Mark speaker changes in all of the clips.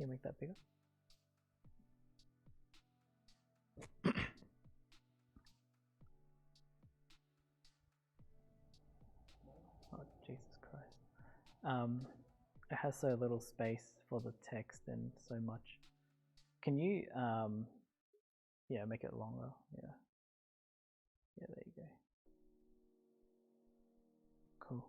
Speaker 1: Can you make that bigger? Oh, Jesus Christ. It has so little space for the text and so much. Can you, yeah, make it longer? Yeah. Yeah, there you go. Cool.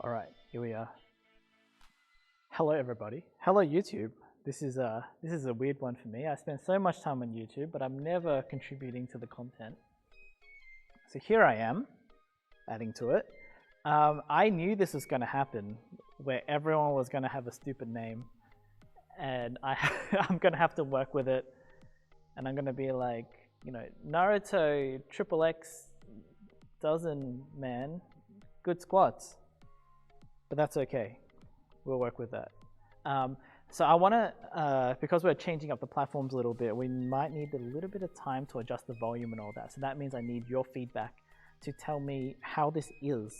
Speaker 1: All right, here we are. Hello, everybody. Hello, YouTube. This is a weird one for me. I spend so much time on YouTube, but I'm never contributing to the content. So here I am, adding to it. I knew this was going to happen, where everyone was going to have a stupid name, and I'm going to have to work with it, and I'm going to be like, you know, Naruto Triple X dozen man, good squats. But that's okay. We'll work with that. So I want to, because we're changing up the platforms a little bit, we might need a little bit of time to adjust the volume and all that. So that means I need your feedback to tell me how this is.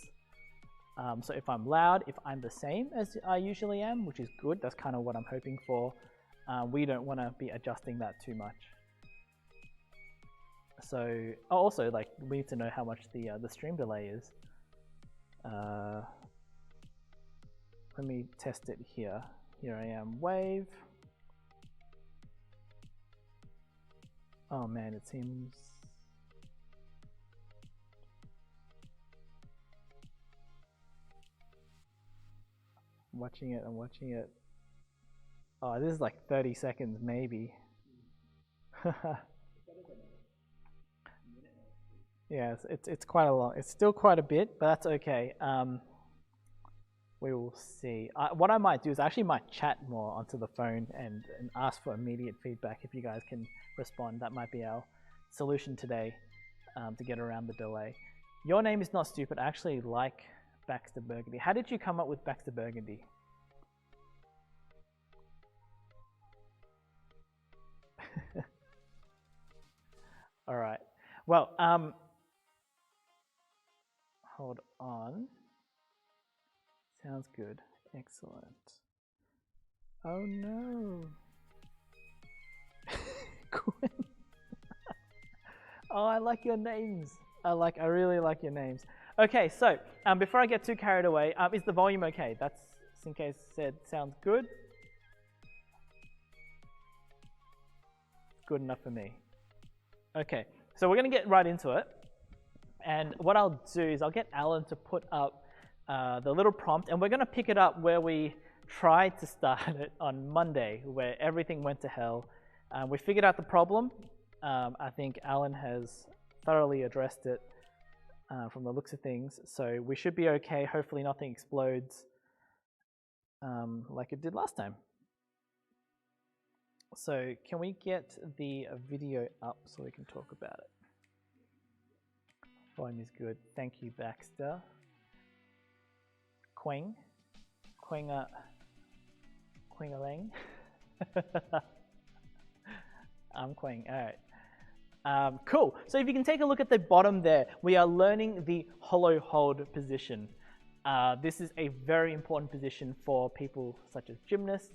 Speaker 1: So if I'm loud, if I'm the same as I usually am, which is good, that's kind of what I'm hoping for. We don't want to be adjusting that too much. So also, like, we need to know how much the stream delay is. Let me test it here. Here I am, wave. Oh man, it seems... I'm watching it. Oh, this is like 30 seconds maybe. Yeah, it's quite a long. It's still quite a bit, but that's okay. We will see. What I might do is I actually might chat more onto the phone and ask for immediate feedback if you guys can respond. That might be our solution today to get around the delay. Your name is not stupid. I actually like Baxter Burgundy. How did you come up with Baxter Burgundy? All right. Well, hold on. Sounds good. Excellent. Oh no. Quinn. Oh, I like your names. I really like your names. Okay, so before I get too carried away, is the volume okay? That's in case said sounds good. Good enough for me. Okay, so we're going to get right into it. And what I'll do is I'll get Alan to put up the little prompt, and we're going to pick it up where we tried to start it on Monday, where everything went to hell. We figured out the problem. I think Alan has thoroughly addressed it from the looks of things, so we should be okay. Hopefully nothing explodes like it did last time. So can we get the video up so we can talk about it? Volume is good. Thank you, Baxter. Quing. Quing-a-lang. I'm Quing, all right. Cool, so if you can take a look at the bottom there, we are learning the hollow hold position. This is a very important position for people such as gymnasts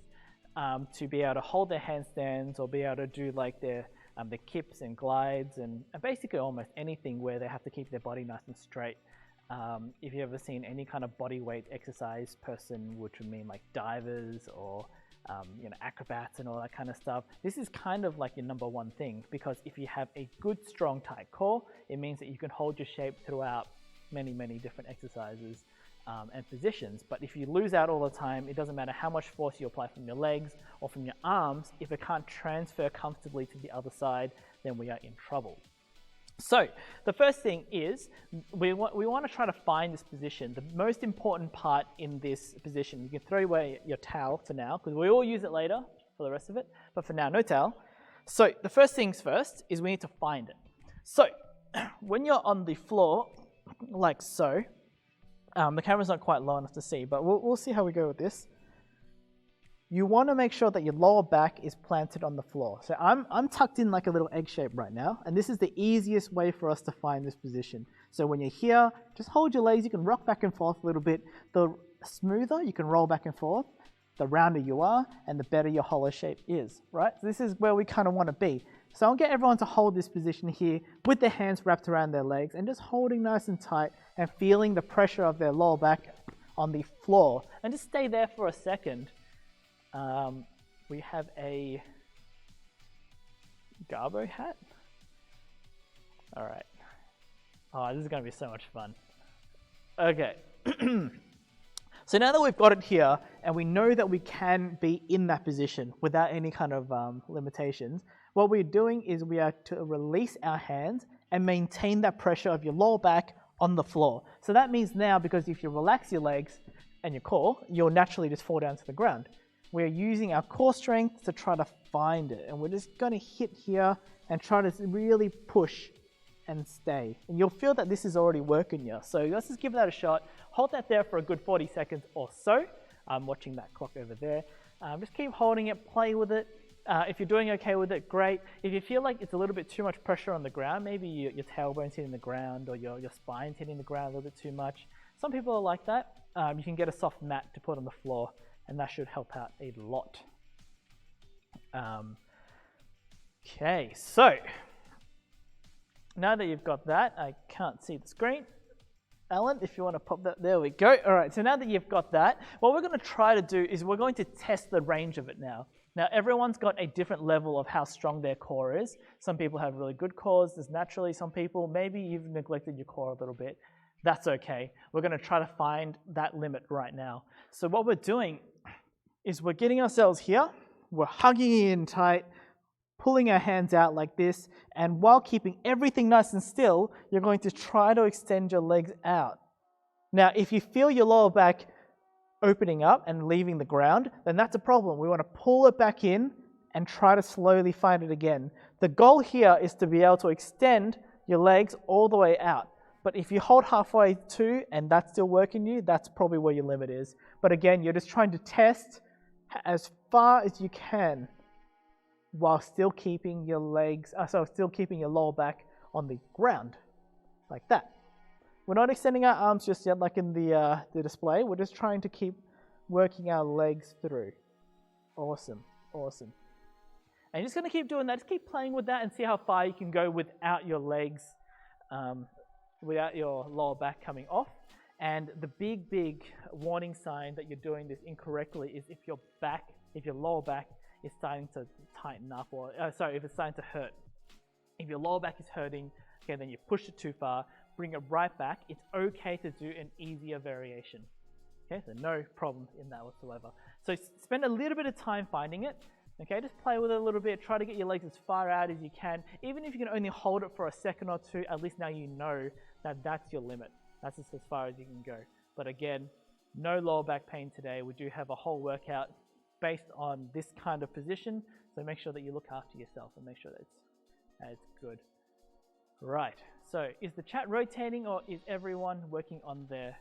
Speaker 1: to be able to hold their handstands or be able to do like their the kips and glides and basically almost anything where they have to keep their body nice and straight. If you've ever seen any kind of body weight exercise person, which would mean like divers or you know, acrobats and all that kind of stuff, this is kind of like your number one thing, because if you have a good, strong, tight core, it means that you can hold your shape throughout many, many different exercises and positions. But if you lose out all the time, it doesn't matter how much force you apply from your legs or from your arms, if it can't transfer comfortably to the other side, then we are in trouble. So the first thing is we want to try to find this position. The most important part in this position, you can throw away your towel for now, because we will use it later for the rest of it, but for now, no towel. So the first things first is we need to find it. So when you're on the floor, like so, the camera's not quite low enough to see, but we'll see how we go with this. You want to make sure that your lower back is planted on the floor. So I'm tucked in like a little egg shape right now, and this is the easiest way for us to find this position. So when you're here, just hold your legs. You can rock back and forth a little bit. The smoother you can roll back and forth, the rounder you are, and the better your hollow shape is, right? So this is where we kind of want to be. So I'll get everyone to hold this position here with their hands wrapped around their legs and just holding nice and tight and feeling the pressure of their lower back on the floor. And just stay there for a second. We have a Garbo hat. All right. Oh, this is going to be so much fun. Okay. So now that we've got it here, and we know that we can be in that position without any kind of limitations, what we're doing is we are to release our hands and maintain that pressure of your lower back on the floor. So that means now, because if you relax your legs and your core, you'll naturally just fall down to the ground. We're using our core strength to try to find it, and we're just going to hit here and try to really push and stay. And you'll feel that this is already working here. So let's just give that a shot. Hold that there for a good 40 seconds or so. I'm watching that clock over there. Just keep holding it, play with it. If you're doing okay with it, great. If you feel like it's a little bit too much pressure on the ground, maybe your tailbone's hitting the ground or your spine's hitting the ground a little bit too much. Some people are like that. You can get a soft mat to put on the floor, and that should help out a lot. Okay, so now that you've got that, I can't see the screen. Alan, if you want to pop that, there we go. All right, so now that you've got that, what we're going to try to do is we're going to test the range of it now. Now, everyone's got a different level of how strong their core is. Some people have really good cores. There's naturally some people, maybe you've neglected your core a little bit. That's okay. We're going to try to find that limit right now. So what we're doing is we're getting ourselves here. We're hugging in tight, pulling our hands out like this, and while keeping everything nice and still, you're going to try to extend your legs out. Now, if you feel your lower back opening up and leaving the ground, then that's a problem. We want to pull it back in and try to slowly find it again. The goal here is to be able to extend your legs all the way out. But if you hold halfway to and that's still working you, that's probably where your limit is. But again, you're just trying to test as far as you can while still keeping your legs, still keeping your lower back on the ground, like that. We're not extending our arms just yet, like in the display. We're just trying to keep working our legs through. Awesome, awesome. And you're just going to keep doing that. Just keep playing with that and see how far you can go without your legs, without your lower back coming off. And the big warning sign that you're doing this incorrectly is if your lower back is starting to tighten up, or if it's starting to hurt. If your lower back is hurting, okay, then you push it too far, bring it right back. It's okay to do an easier variation. Okay, so no problem in that whatsoever. So spend a little bit of time finding it. Okay, just play with it a little bit. Try to get your legs as far out as you can. Even if you can only hold it for a second or two, at least now you know that that's your limit. That's just as far as you can go. But again, no lower back pain today. We do have a whole workout based on this kind of position. So make sure that you look after yourself and make sure that it's good. Right. So is the chat rotating, or is everyone working on their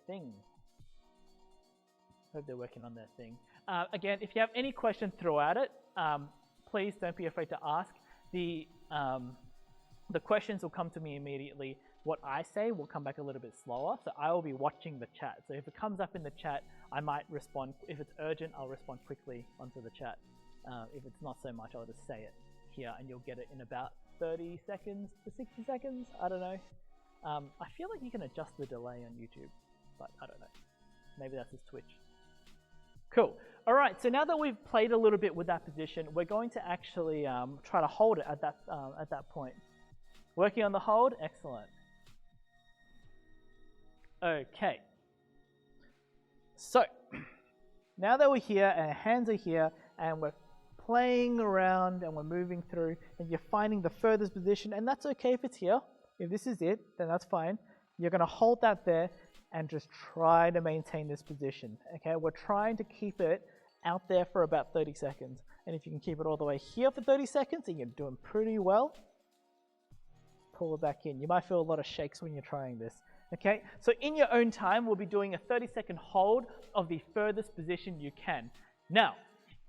Speaker 1: thing? Hope they're working on their thing. Again, if you have any questions throughout it, please don't be afraid to ask. The questions will come to me immediately. What I say will come back a little bit slower, so I will be watching the chat. So if it comes up in the chat, I might respond. If it's urgent, I'll respond quickly onto the chat. If it's not so much, I'll just say it here, and you'll get it in about 30 seconds to 60 seconds. I don't know. I feel like you can adjust the delay on YouTube, but I don't know. Maybe that's just Twitch. Cool. All right, so now that we've played a little bit with that position, we're going to actually try to hold it at that point. Working on the hold, excellent. Okay. So, now that we're here and our hands are here and we're playing around and we're moving through and you're finding the furthest position, and that's okay if it's here. If this is it, then that's fine. You're going to hold that there and just try to maintain this position. Okay, we're trying to keep it out there for about 30 seconds. And if you can keep it all the way here for 30 seconds, then you're doing pretty well. Pull it back in. You might feel a lot of shakes when you're trying this. Okay, so in your own time, we'll be doing a 30-second hold of the furthest position you can. Now,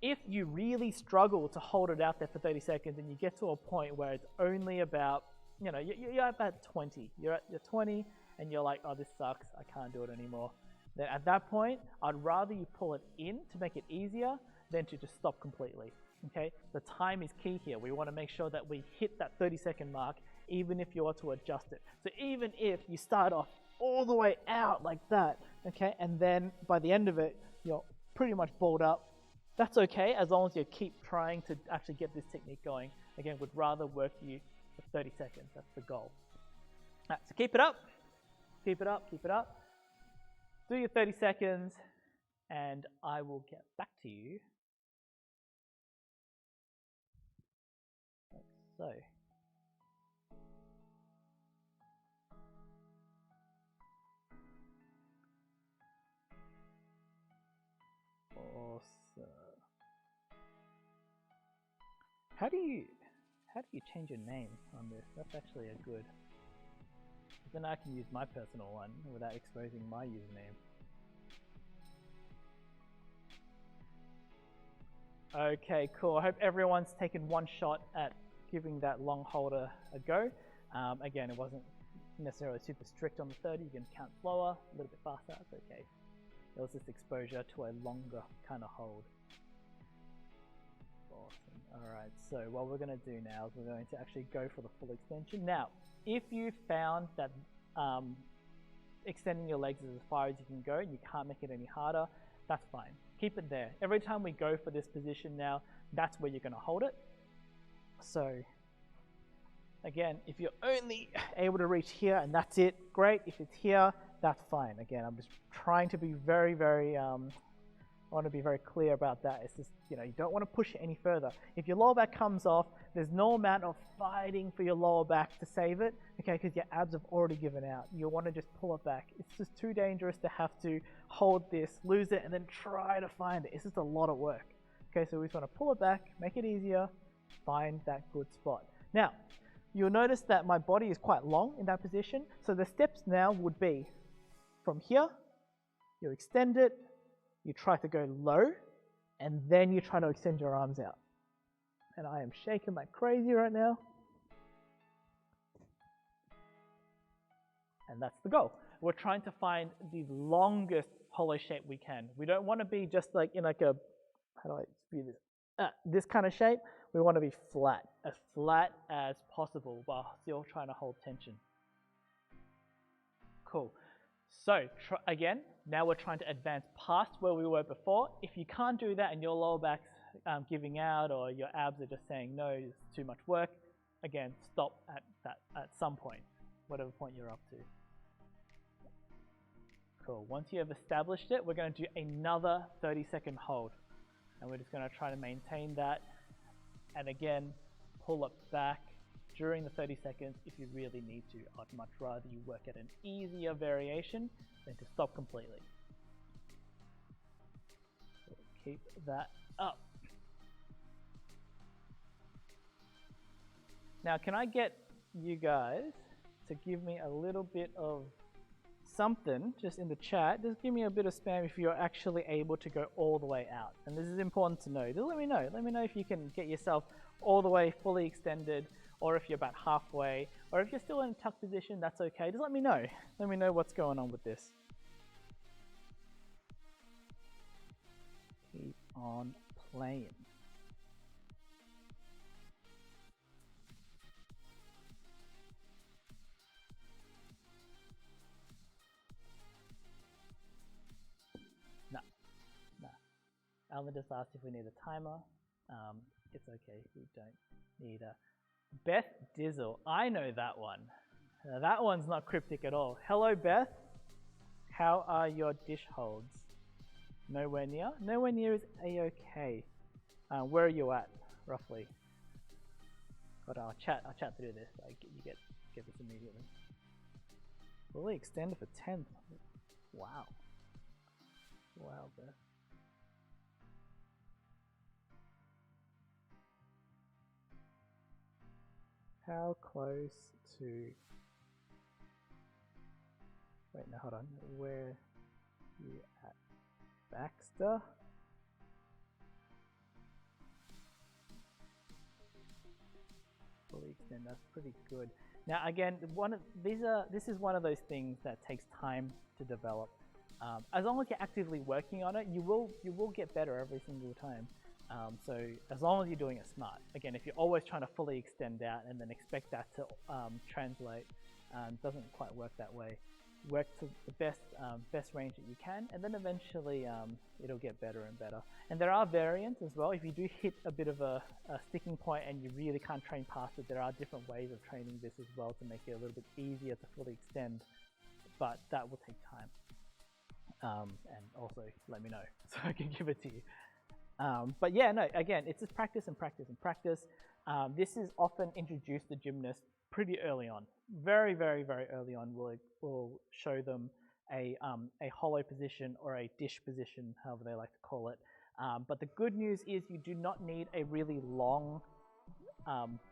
Speaker 1: if you really struggle to hold it out there for 30 seconds and you get to a point where it's only about, you're at about 20. You're at your 20 and you're like, oh, this sucks. I can't do it anymore. Then at that point, I'd rather you pull it in to make it easier than to just stop completely. Okay, the time is key here. We want to make sure that we hit that 30-second mark, even if you are to adjust it. So even if you start off all the way out like that, okay, and then by the end of it, you're pretty much balled up, that's okay, as long as you keep trying to actually get this technique going. Again, would rather work you for 30 seconds. That's the goal. All right, so keep it up. Keep it up, keep it up. Do your 30 seconds, and I will get back to you. Like so. Awesome. How do you change your name on this? That's actually a good. Then I can use my personal one without exposing my username. Okay, cool. I hope everyone's taken one shot at giving that long holder a go. Again, it wasn't necessarily super strict on the 30. You can count slower, a little bit faster. That's okay. It was just exposure to a longer kind of hold. Awesome. Alright, so what we're going to do now is we're going to actually go for the full extension. Now, if you found that extending your legs is as far as you can go and you can't make it any harder, that's fine. Keep it there. Every time we go for this position now, that's where you're going to hold it. So, again, if you're only able to reach here and that's it, great. If it's here, that's fine. Again, I'm just trying to be very, I want to be very clear about that. It's just, you don't want to push it any further. If your lower back comes off, there's no amount of fighting for your lower back to save it, okay, because your abs have already given out. You want to just pull it back. It's just too dangerous to have to hold this, lose it, and then try to find it. It's just a lot of work. Okay, so we just want to pull it back, make it easier, find that good spot. Now, you'll notice that my body is quite long in that position, so the steps now would be from here, you extend it, you try to go low, and then you try to extend your arms out. And I am shaking like crazy right now. And that's the goal. We're trying to find the longest hollow shape we can. We don't want to be just like in like a, how do I view this? This kind of shape. We want to be flat as possible while still trying to hold tension. Cool. So again, now we're trying to advance past where we were before. If you can't do that and your lower back's giving out or your abs are just saying no, it's too much work, again, stop at some point, whatever point you're up to. Cool. Once you have established it, we're going to do another 30-second hold. And we're just going to try to maintain that. And again, pull it back during the 30 seconds if you really need to. I'd much rather you work at an easier variation than to stop completely. So keep that up. Now, can I get you guys to give me a little bit of something just in the chat? Just give me a bit of spam if you're actually able to go all the way out. And this is important to know. Just let me know. Let me know if you can get yourself all the way fully extended, or if you're about halfway, or if you're still in a tuck position, that's okay. Just let me know. Let me know what's going on with this. Keep on playing. No. Alvin just asked if we need a timer. It's okay, we don't need a... Beth Dizzle, I know that one. That one's not cryptic at all. Hello Beth, how are your dish holds? Nowhere near? Nowhere near is a-okay. Where are you at, roughly? But I'll chat through this. You get this immediately. Fully extended for 10th. Wow. Wow, Beth. How close to... Wait, no, hold on. Where you at? Baxter? Fully extend, that's pretty good. Now again, this is one of those things that takes time to develop. As long as you're actively working on it, you will get better every single time. So as long as you're doing it smart. Again, if you're always trying to fully extend out and then expect that to translate, doesn't quite work that way. Work to the best range that you can, and then eventually it'll get better and better. And there are variants as well. If you do hit a bit of a sticking point and you really can't train past it, there are different ways of training this as well to make it a little bit easier to fully extend. but that will take time. And also let me know so I can give it to you. But yeah, no, again, it's just practice and practice and practice. This is often introduced to gymnasts pretty early on. Very, very, very early on, we'll show them a hollow position or a dish position, however they like to call it. But the good news is you do not need a really long,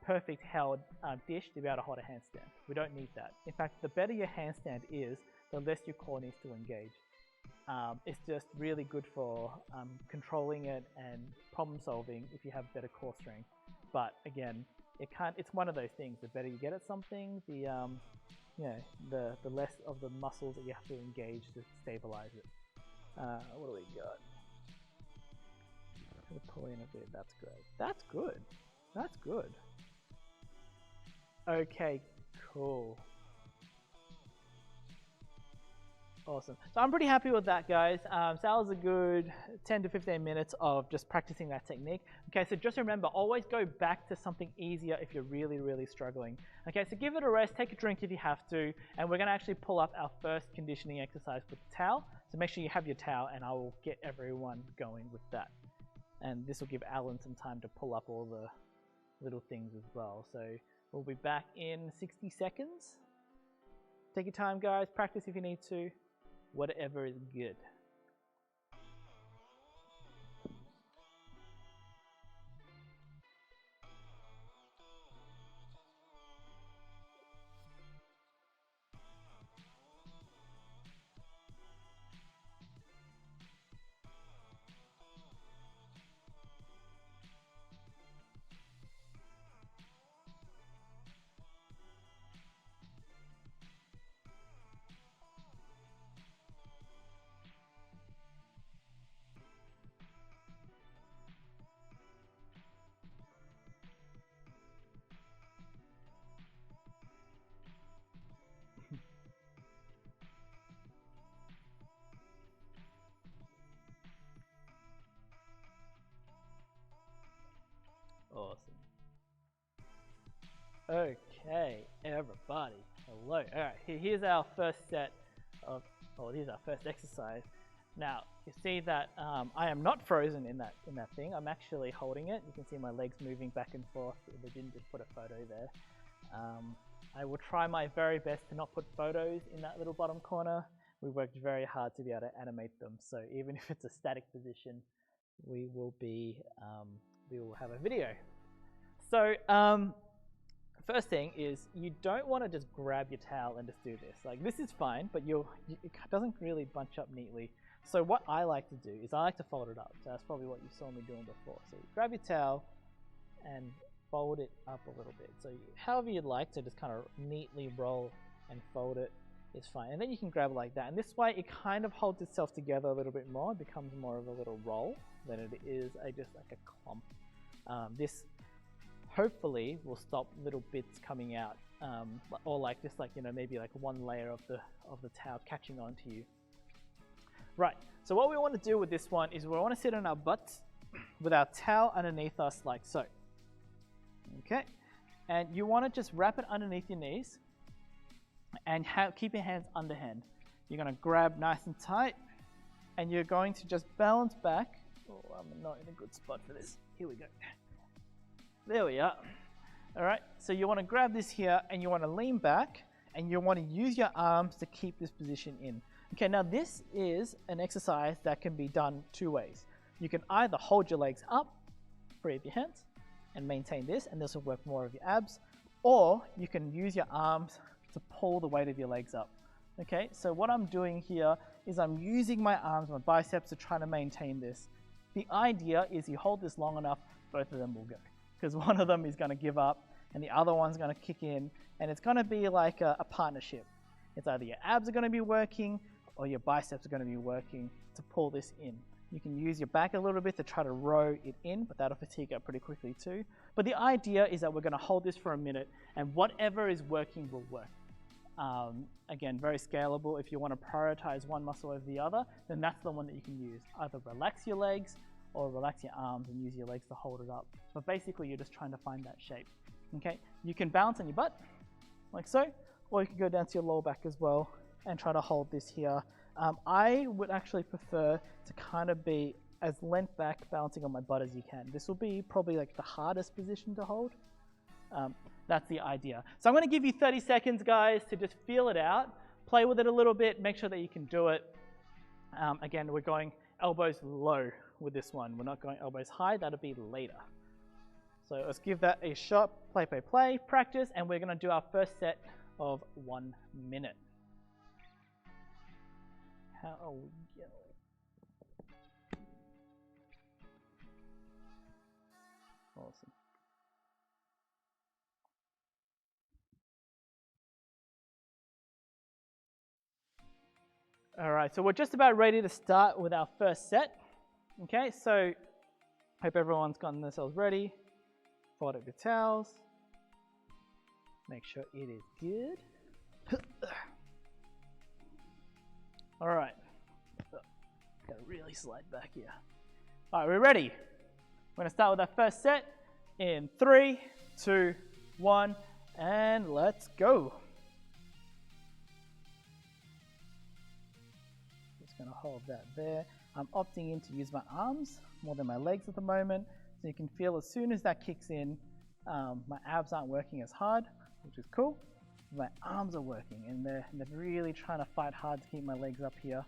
Speaker 1: perfect held dish to be able to hold a handstand. We don't need that. In fact, the better your handstand is, the less your core needs to engage. It's just really good for controlling it and problem solving if you have better core strength. But again, it's one of those things. The better you get at something, the less of the muscles that you have to engage to stabilize it. What do we got? I'm gonna pull in a bit. That's great. That's good. That's good. Okay, cool. Awesome. So I'm pretty happy with that, guys. So that was a good 10 to 15 minutes of just practicing that technique. Okay, so just remember, always go back to something easier if you're really, really struggling. Okay, so give it a rest, take a drink if you have to, and we're going to actually pull up our first conditioning exercise with the towel. So make sure you have your towel, and I will get everyone going with that. And this will give Alan some time to pull up all the little things as well. So we'll be back in 60 seconds. Take your time, guys. Practice if you need to. Whatever is good. Awesome. Okay, everybody. Hello. All right, here's our first set of, here's our first exercise. Now, you see that I am not frozen in that thing. I'm actually holding it. You can see my legs moving back and forth. They didn't just put a photo there. I will try my very best to not put photos in that little bottom corner. We worked very hard to be able to animate them. So even if it's a static position, we will have a video. So first thing is you don't want to just grab your towel and just do this. Like, this is fine, but it doesn't really bunch up neatly. So what I like to do is I like to fold it up. So that's probably what you saw me doing before. So you grab your towel and fold it up a little bit. So however you'd like to just kind of neatly roll and fold it is fine. And then you can grab it like that. And this way it kind of holds itself together a little bit more. It becomes more of a little roll than it is just like a clump. This hopefully will stop little bits coming out, or like just like, maybe like one layer of the towel catching onto you. Right, so what we want to do with this one is we want to sit on our butts with our towel underneath us like so. Okay, and you want to just wrap it underneath your knees and keep your hands underhand. You're going to grab nice and tight, and you're going to just balance back. Oh, I'm not in a good spot for this. Here we go. There we are. All right, so you want to grab this here and you want to lean back and you want to use your arms to keep this position in. Okay, now this is an exercise that can be done two ways. You can either hold your legs up, free of your hands, and maintain this, and this will work more of your abs, or you can use your arms to pull the weight of your legs up. Okay, so what I'm doing here is I'm using my arms, my biceps, to try to maintain this. The idea is you hold this long enough, both of them will go, because one of them is going to give up and the other one's going to kick in, and it's going to be like a partnership. It's either your abs are going to be working or your biceps are going to be working to pull this in. You can use your back a little bit to try to row it in, but that'll fatigue up pretty quickly too. But the idea is that we're going to hold this for a minute, and whatever is working will work. Again, very scalable. If you want to prioritize one muscle over the other, then that's the one that you can use. Either relax your legs or relax your arms and use your legs to hold it up. But basically, you're just trying to find that shape. Okay, you can balance on your butt, like so, or you can go down to your lower back as well
Speaker 2: and try to hold this here. I would actually prefer to kind of be as length back, balancing on my butt as you can. This will be probably like the hardest position to hold. That's the idea. So I'm going to give you 30 seconds, guys, to just feel it out, play with it a little bit, make sure that you can do it. Again, we're going elbows low with this one. We're not going elbows high, that'll be later. So let's give that a shot, play, practice, and we're going to do our first set of 1 minute. How are we going? Awesome. All right, so we're just about ready to start with our first set. Okay, so hope everyone's gotten themselves ready. Fold up your towels. Make sure it is good. All right, gotta really slide back here. All right, we're ready. We're gonna start with our first set in 3, 2, 1, and let's go. Just gonna hold that there. I'm opting in to use my arms more than my legs at the moment. So you can feel as soon as that kicks in, my abs aren't working as hard, which is cool. My arms are working and they're really trying to fight hard to keep my legs up here.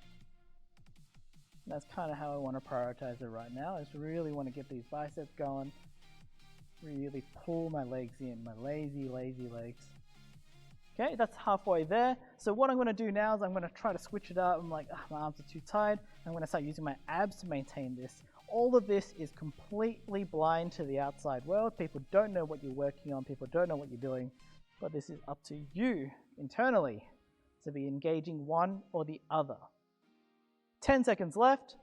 Speaker 2: And that's kind of how I want to prioritize it right now. I just really want to get these biceps going. Really pull my legs in, my lazy legs. Okay, that's halfway there. So what I'm going to do now is I'm going to try to switch it up. I'm like, my arms are too tired. I'm going to start using my abs to maintain this. All of this is completely blind to the outside world. People don't know what you're working on. People don't know what you're doing. But this is up to you internally to be engaging one or the other. 10 seconds left.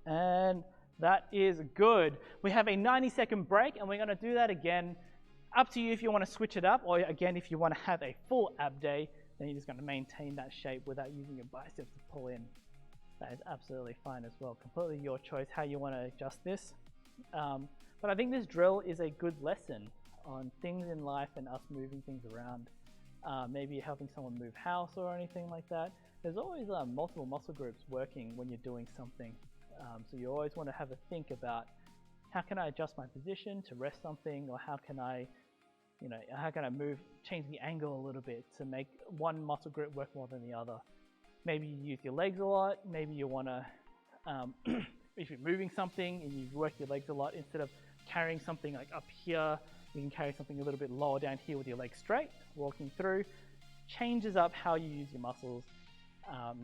Speaker 2: And that is good. We have a 90-second break and we're going to do that again. Up to you if you want to switch it up, or again, if you want to have a full ab day, then you're just going to maintain that shape without using your biceps to pull in. That is absolutely fine as well. Completely your choice how you want to adjust this. But I think this drill is a good lesson on things in life and us moving things around. Maybe helping someone move house or anything like that. There's always multiple muscle groups working when you're doing something. So you always want to have a think about how can I adjust my position to rest something, or how can I change the angle a little bit to make one muscle group work more than the other. Maybe you use your legs a lot. Maybe you want to, if you're moving something and you work your legs a lot, instead of carrying something like up here, you can carry something a little bit lower down here with your legs straight, walking through. Changes up how you use your muscles.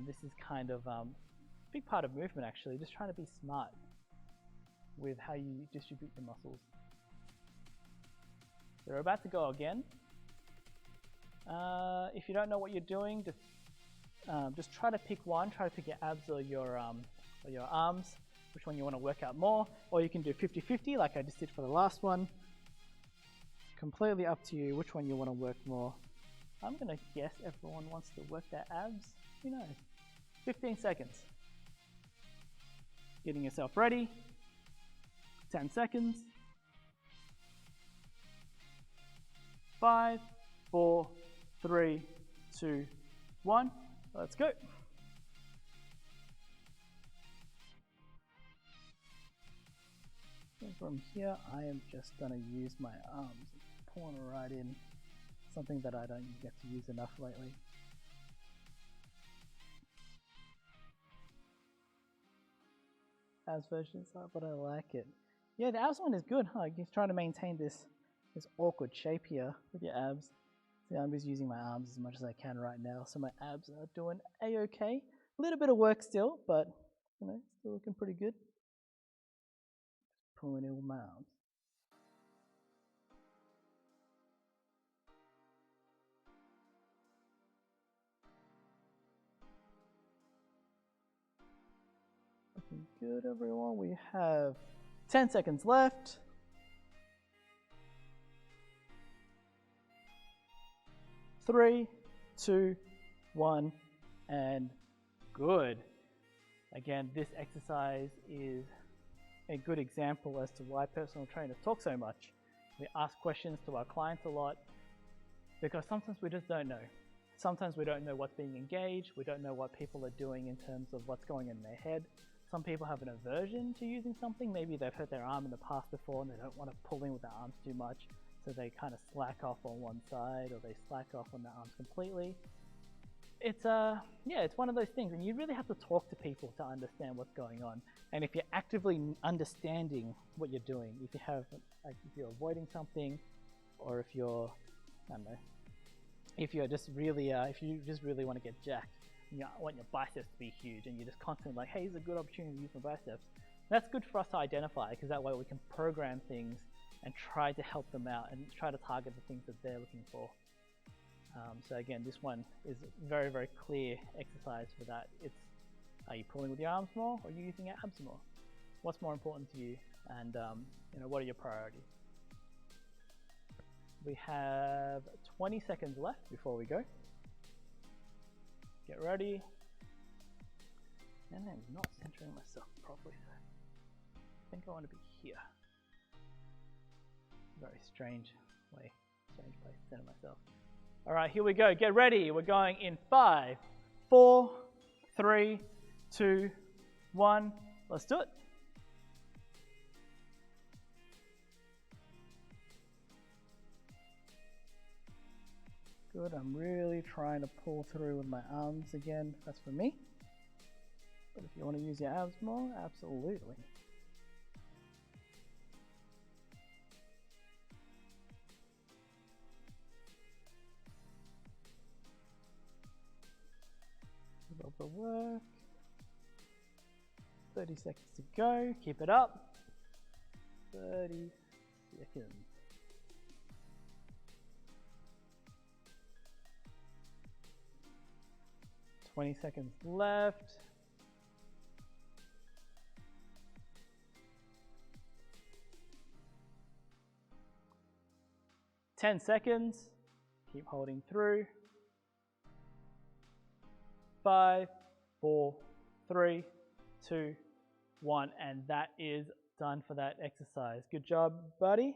Speaker 2: This is kind of a big part of movement actually, just trying to be smart with how you distribute your muscles. So we're about to go again. If you don't know what you're doing, just try to pick one. Try to pick your abs or your arms, which one you want to work out more. Or you can do 50-50 like I just did for the last one. Completely up to you which one you want to work more. I'm going to guess everyone wants to work their abs. Who knows? 15 seconds. Getting yourself ready. 10 seconds. 5, 4, 3, 2, 1. Let's go. And from here, I am just going to use my arms, pulling right in. Something that I don't get to use enough lately. Abs versions are, but I like it. Yeah, the abs one is good, huh? You're trying to maintain this awkward shape here with your abs. See, I'm just using my arms as much as I can right now, so my abs are doing a-okay. A little bit of work still, but still looking pretty good. Just pulling in with my arms. Looking good, everyone. We have 10 seconds left. 3, 2, 1, and good. Again, this exercise is a good example as to why personal trainers talk so much. We ask questions to our clients a lot because sometimes we just don't know. Sometimes we don't know what's being engaged. We don't know what people are doing in terms of what's going in their head. Some people have an aversion to using something. Maybe they've hurt their arm in the past before and they don't want to pull in with their arms too much. So they kind of slack off on one side or they slack off on their arms completely. It's one of those things, and you really have to talk to people to understand what's going on. And if you're actively understanding what you're doing, if you're avoiding something, or if you're, I don't know, if you just really want to get jacked, and you want your biceps to be huge, and you're just constantly like, hey, it's a good opportunity to use my biceps. That's good for us to identify, because that way we can program things and try to help them out and try to target the things that they're looking for. So again, this one is a very, very clear exercise for that. It's, are you pulling with your arms more, or are you using your abs more? What's more important to you, and what are your priorities? We have 20 seconds left before we go. Get ready. And I'm not centering myself properly, so I think I want to be here. Very strange place to center myself. All right, here we go. Get ready. We're going in 5, 4, 3, 2, 1. Let's do it. Good. I'm really trying to pull through with my arms again. That's for me. But if you want to use your abs more, absolutely. Of the work. 30 seconds to go. Keep it up. 30 seconds. Twenty seconds left. 10 seconds. Keep holding through. 5, 4, 3, 2, 1, and that is done for that exercise. Good job, buddy.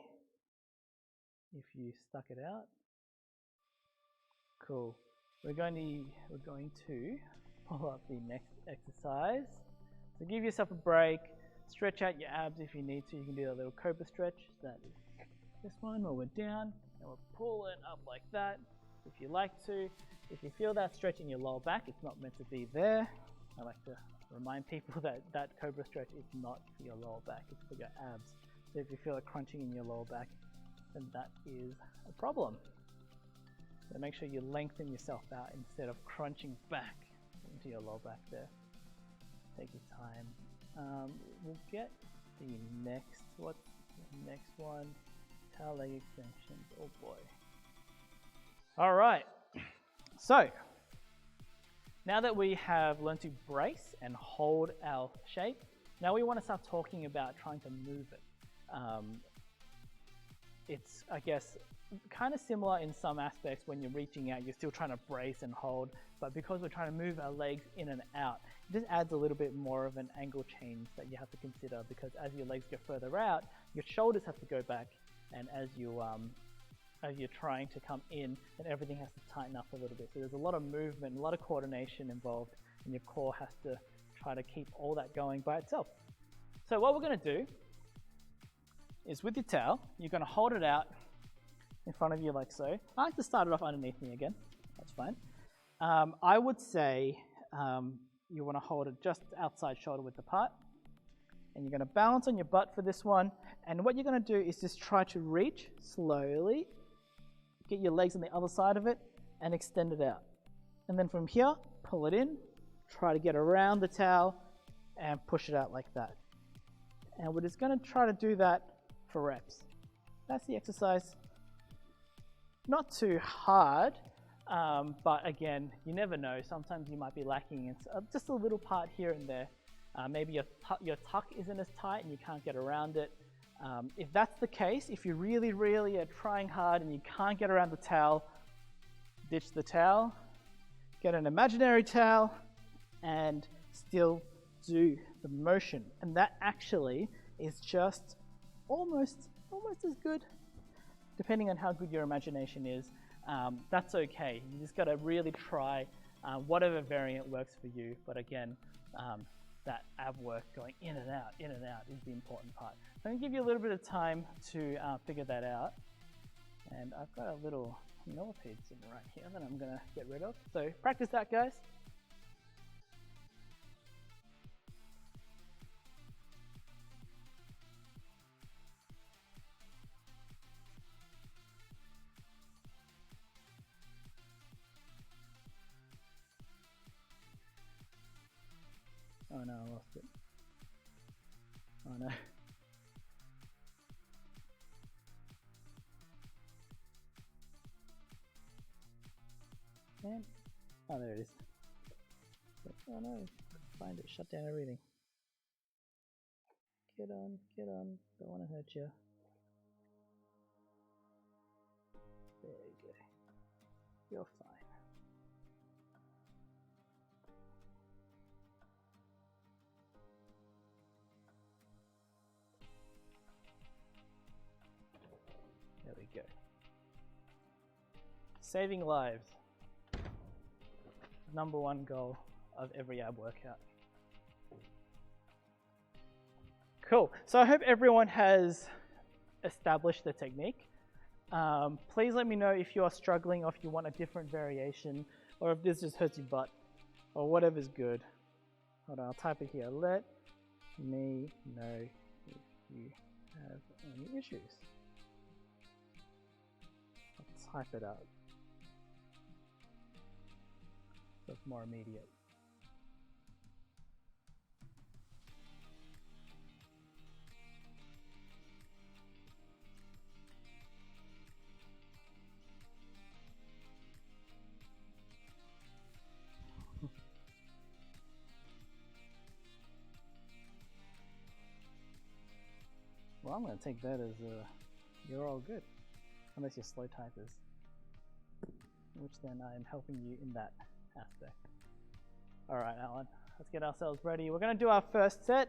Speaker 2: If you stuck it out. Cool. We're going to pull up the next exercise. So give yourself a break. Stretch out your abs if you need to. You can do a little cobra stretch. That is this one where we're down and we're pulling up like that. If you like to. If you feel that stretch in your lower back, it's not meant to be there. I like to remind people that that cobra stretch is not for your lower back, it's for your abs. So if you feel it crunching in your lower back, then that is a problem. So make sure you lengthen yourself out instead of crunching back into your lower back there. Take your time. We'll get the next, what's the next one? Tail leg extensions, oh boy. All right. So, now that we have learned to brace and hold our shape, now we want to start talking about trying to move it. It's, I guess, kind of similar in some aspects. When you're reaching out, you're still trying to brace and hold, but because we're trying to move our legs in and out, it just adds a little bit more of an angle change that you have to consider, because as your legs go further out, your shoulders have to go back, and as you're trying to come in, then everything has to tighten up a little bit. So there's a lot of movement, a lot of coordination involved, and your core has to try to keep all that going by itself. So what we're going to do is, with your towel, you're going to hold it out in front of you like so. I like to start it off underneath me again. That's fine. I would say you want to hold it just outside shoulder width apart. And you're going to balance on your butt for this one. And what you're going to do is just try to reach slowly. Get your legs on the other side of it and extend it out. And then from here, pull it in, try to get around the towel and push it out like that. And we're just going to try to do that for reps. That's the exercise. Not too hard, but again, you never know. Sometimes you might be lacking in just a little part here and there. Maybe your tuck isn't as tight and you can't get around it. If that's the case, if you really, really are trying hard and you can't get around the towel, ditch the towel, get an imaginary towel, and still do the motion. And that actually is just almost as good, depending on how good your imagination is. That's okay. You just got to really try whatever variant works for you. But again, that ab work going in and out is the important part. So I'm going to give you a little bit of time to figure that out. And I've got a little millipede sitting right here that I'm going to get rid of. So practice that, guys. Oh no, I lost it. Oh no. And, oh, there it is. Oh no, find it, shut down everything. Get on, don't want to hurt you. There you go. You're fine. There we go. Saving lives. #1 goal of every ab workout. Cool. So I hope everyone has established the technique. Please let me know if you are struggling or if you want a different variation or if this just hurts your butt or whatever's good. Hold on, I'll type it here. Let me know if you have any issues. I'll type it out so it's more immediate. Well, I'm going to take that as you're all good, unless you're slow typers, which then I am helping you in that aspect. All right, Alan, let's get ourselves ready. We're going to do our first set.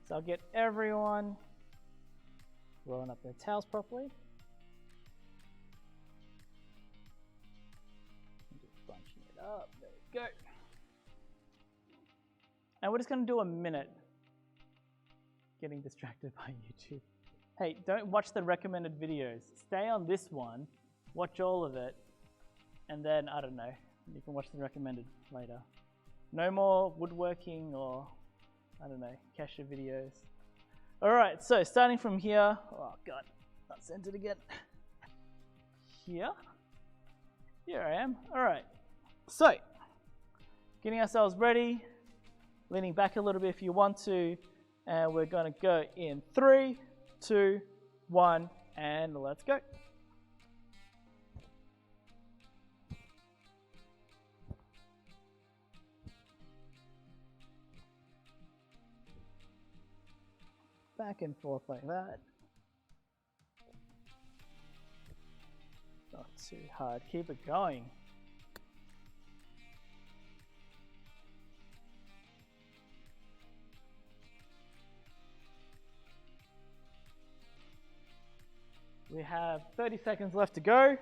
Speaker 2: So I'll get everyone rolling up their towels properly. Just bunching it up. There we go. And we're just going to do a minute. Getting distracted by YouTube. Hey, don't watch the recommended videos. Stay on this one, watch all of it, and then, I don't know, you can watch the recommended later. No more woodworking or, I don't know, Kesha videos. All right, so starting from here, oh God, not centered again. Here I am. All right, so getting ourselves ready, leaning back a little bit if you want to, and we're going to go in 3, 2, 1, and let's go. Back and forth like that. Not too hard. Keep it going. We have 30 seconds left to go.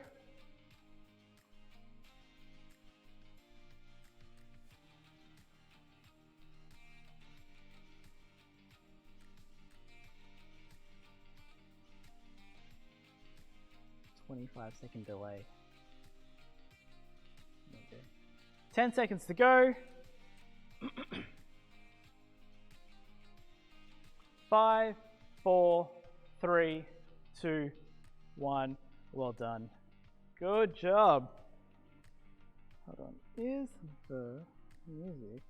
Speaker 2: "25-second delay. Okay. 10 seconds to go. 5, 4, 3, 2, 1. Well done. Good job. Hold on. Is the music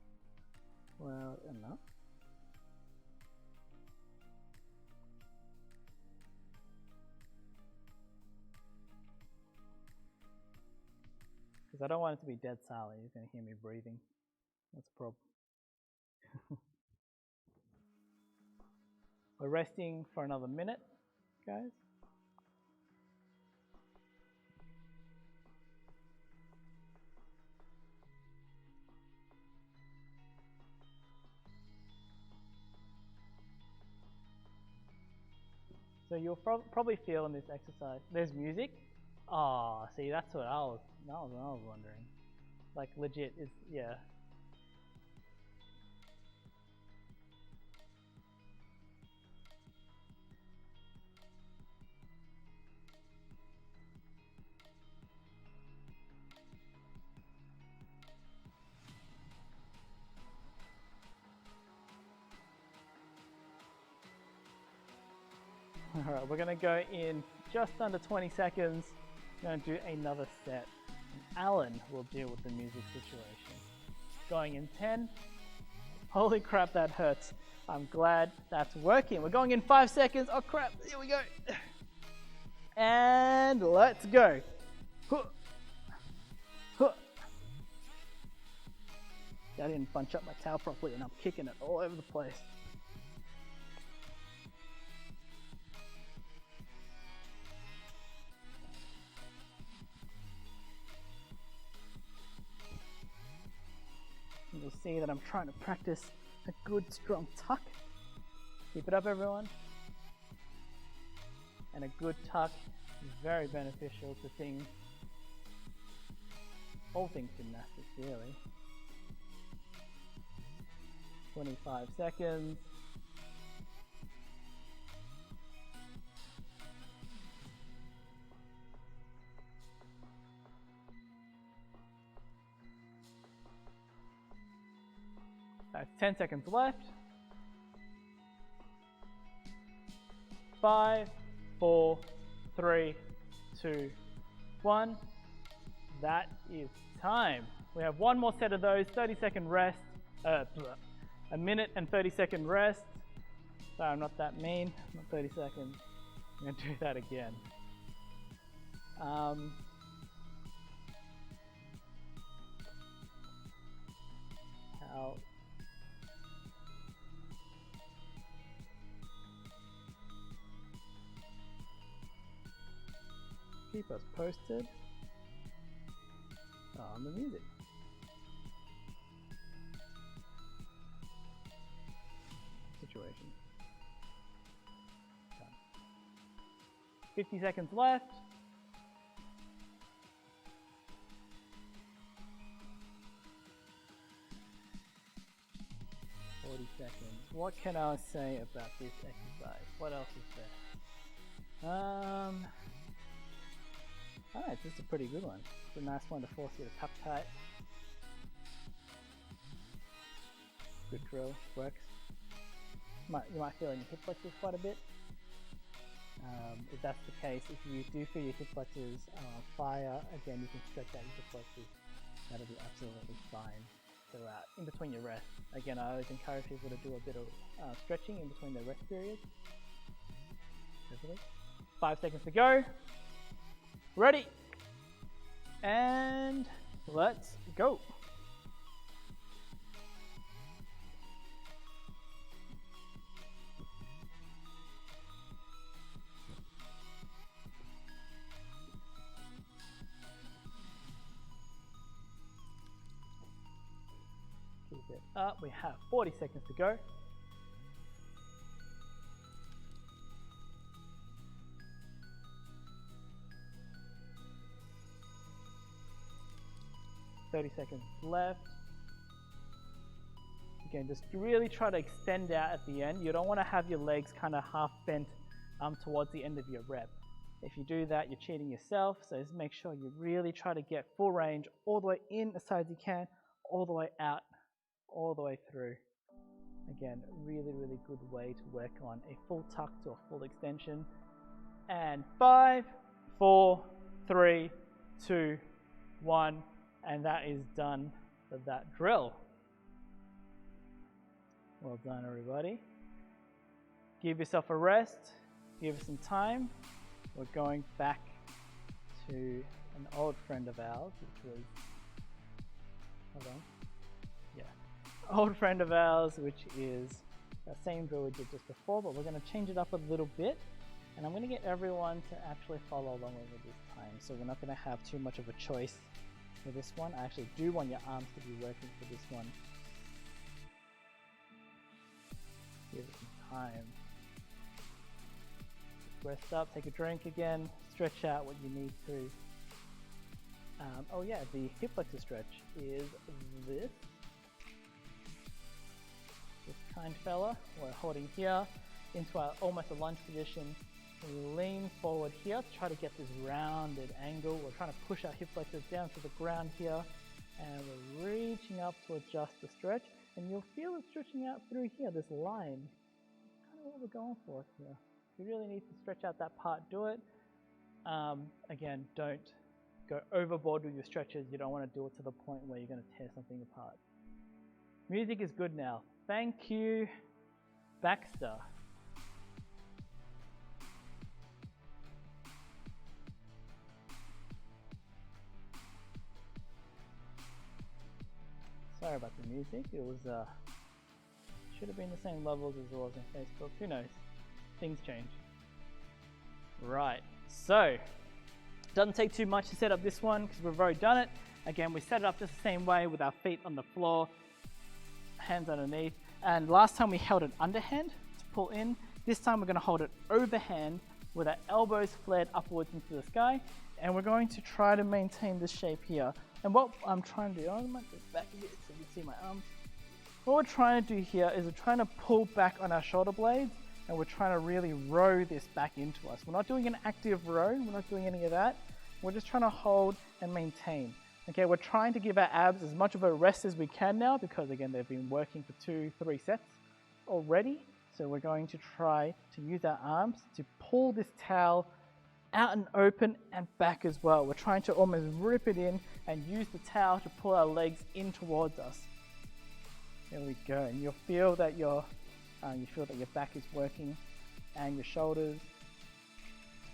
Speaker 2: loud enough? Because I don't want it to be dead silent. You're going to hear me breathing. That's a problem. We're resting for another minute, guys. So you'll probably feel in this exercise, there's music. Oh, see, that's what I was wondering. Like legit is, yeah. Alright, we're gonna go in just under 20 seconds. We're gonna do another set. And Alan will deal with the music situation. Going in 10. Holy crap, that hurts. I'm glad that's working. We're going in 5 seconds. Oh crap, here we go. And let's go. Huh. Huh. I didn't bunch up my towel properly and I'm kicking it all over the place. You'll see that I'm trying to practice a good strong tuck. Keep it up, everyone. And a good tuck is very beneficial to things, all things gymnastics really. 25 seconds. That's 10 seconds left. 5, 4, 3, 2, 1. That is time. We have one more set of those, 30-second rest, a minute and 30-second rest. Sorry, I'm not that mean, not 30 seconds. I'm gonna do that again. Keep us posted on the music. Situation. Done. 50 seconds left. What can I say about this exercise? What else is there? Alright, this is a pretty good one. It's a nice one to force you to tuck tight. Good drill, works. You might feel in your hip flexors quite a bit. If that's the case, if you do feel your hip flexors fire, again you can stretch out your hip flexors. That'll be absolutely fine throughout, in between your rest. Again, I always encourage people to do a bit of stretching in between their rest periods. 5 seconds to go. Ready, and let's go. Keep it up. We have 40 seconds to go. .30 seconds left. Again, just really try to extend out at the end. You don't want to have your legs kind of half bent towards the end of your rep. If you do that, you're cheating yourself. So just make sure you really try to get full range all the way in as high as you can, all the way out, all the way through. Again, really, really good way to work on a full tuck to a full extension. And 5, 4, 3, 2, 1. And that is done for that drill. Well done, everybody. Give yourself a rest. Give it some time. We're going back to an old friend of ours, which was, hold on. Yeah. Old friend of ours, which is that same drill we did just before, but we're going to change it up a little bit. And I'm going to get everyone to actually follow along with it this time. So we're not going to have too much of a choice for this one. I actually do want your arms to be working for this one. Give it some time. rest up, take a drink again, stretch out what you need to. Oh yeah, the hip flexor stretch is this kind fella. We're holding here into our almost a lunge position. We lean forward here to try to get this rounded angle. We're trying to push our hip flexors down to the ground here, and we're reaching up to adjust the stretch. And you'll feel it stretching out through here, this line. Kind of what we're going for here. If you really need to stretch out that part, do it. Again, don't go overboard with your stretches. You don't want to do it to the point where you're going to tear something apart. Music is good now. Thank you, Baxter. Sorry about the music. It was should have been the same levels as it was on Facebook. Who knows? Things change. Right. So doesn't take too much to set up this one because we've already done it. Again, we set it up just the same way with our feet on the floor, hands underneath. And last time we held it underhand to pull in. This time we're going to hold it overhand with our elbows flared upwards into the sky. And we're going to try to maintain this shape here. And what I'm trying to do, I might go back a bit so you can see my arms. What we're trying to do here is we're trying to pull back on our shoulder blades, and we're trying to really row this back into us. We're not doing an active row, we're not doing any of that. We're just trying to hold and maintain. Okay, we're trying to give our abs as much of a rest as we can now because again, they've been working for 2-3 sets already. So we're going to try to use our arms to pull this towel out and open and back as well. We're trying to almost rip it in and use the towel to pull our legs in towards us. There we go, and you'll feel that your back is working and your shoulders.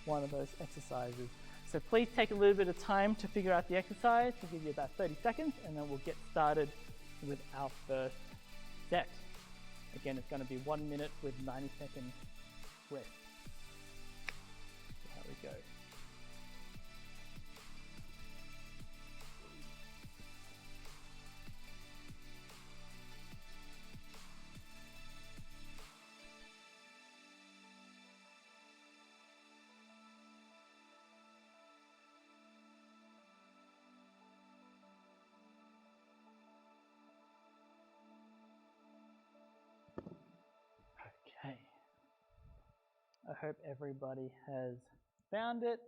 Speaker 2: One of those exercises. So please take a little bit of time to figure out the exercise. We'll give you about 30 seconds and then we'll get started with our first set. Again, it's going to be 1 minute with 90-second rest. So here we go. Okay, I hope everybody has found it.